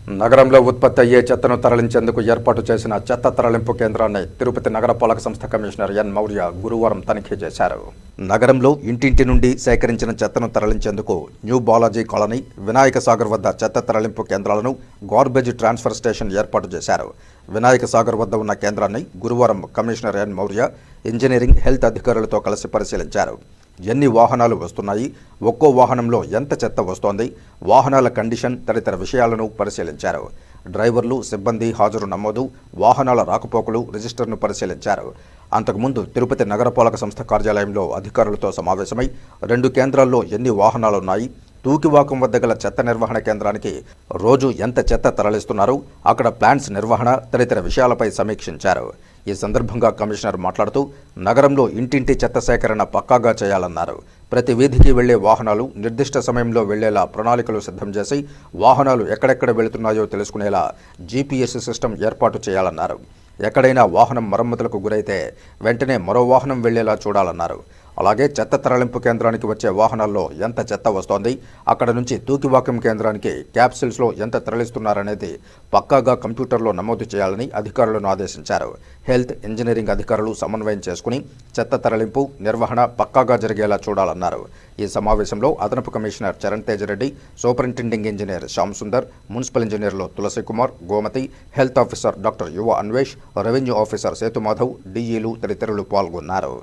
నగరంలో ఉత్పత్తి అయ్యే చెత్తను తరలించేందుకు ఏర్పాటు చేసిన చెత్త తరలింపు కేంద్రాన్ని తిరుపతి నగరపాలక సంస్థ కమిషనర్ ఎన్ మౌర్య గురువారం తనిఖీ చేశారు. నగరంలో ఇంటింటి నుండి సేకరించిన చెత్తను తరలించేందుకు న్యూ బాలాజీ కాలనీ, వినాయక సాగర్ వద్ద చెత్త తరలింపు కేంద్రాలను గార్బేజ్ ట్రాన్స్ఫర్ స్టేషన్ ఏర్పాటు చేశారు. వినాయక సాగర్ వద్ద ఉన్న కేంద్రాన్ని గురువారం commissioner N Maurya engineering, health అధికారులతో కలిసి పరిశీలించారు. ఎన్ని వాహనాలు వస్తున్నాయి, ఒక్కో వాహనంలో ఎంత చెత్త వస్తోంది, వాహనాల కండిషన్ తదితర విషయాలను పరిశీలించారు. డ్రైవర్లు, సిబ్బంది హాజరు నమోదు, వాహనాల రాకపోకలు రిజిస్టర్ను పరిశీలించారు. అంతకుముందు తిరుపతి నగరపాలక సంస్థ కార్యాలయంలో అధికారులతో సమావేశమై 2 కేంద్రాల్లో ఎన్ని వాహనాలున్నాయి, తూకివాకం వద్ద గల చెత్త నిర్వహణ కేంద్రానికి రోజు ఎంత చెత్త తరలిస్తున్నారు, అక్కడ ప్లాంట్స్ నిర్వహణ తదితర విషయాలపై సమీక్షించారు. ఈ సందర్భంగా కమిషనర్ మాట్లాడుతూ నగరంలో ఇంటింటి చెత్త సేకరణ పక్కాగా చేయాలన్నారు. ప్రతి వీధికి వెళ్లే వాహనాలు నిర్దిష్ట సమయంలో వెళ్లేలా ప్రణాళికలు సిద్ధం చేసి వాహనాలు ఎక్కడెక్కడ వెళుతున్నాయో తెలుసుకునేలా జీపీఎస్ సిస్టమ్ ఏర్పాటు చేయాలన్నారు. ఎక్కడైనా వాహనం మరమ్మతులకు గురైతే వెంటనే మరో వాహనం వెళ్లేలా చూడాలన్నారు. అలాగే చెత్త తరలింపు కేంద్రానికి వచ్చే వాహనాల్లో ఎంత చెత్త వస్తోంది, అక్కడ నుంచి తూకివాకం కేంద్రానికి క్యాప్సిల్స్లో ఎంత తరలిస్తున్నారనేది పక్కాగా కంప్యూటర్లో నమోదు చేయాలని అధికారులను ఆదేశించారు. హెల్త్, ఇంజనీరింగ్ అధికారులు సమన్వయం చేసుకుని చెత్త తరలింపు, నిర్వహణ పక్కాగా జరిగేలా చూడాలన్నారు. ఈ సమావేశంలో అదనపు commissioner Charan Tejareddy, superintending engineer Shyam Sundar, municipal ఇంజనీర్లు Tulasi Kumar, Gomathi, health officer doctor Yuva Anvesh, revenue officer Sethu Madhav, డీఈలు తదితరులు పాల్గొన్నారు.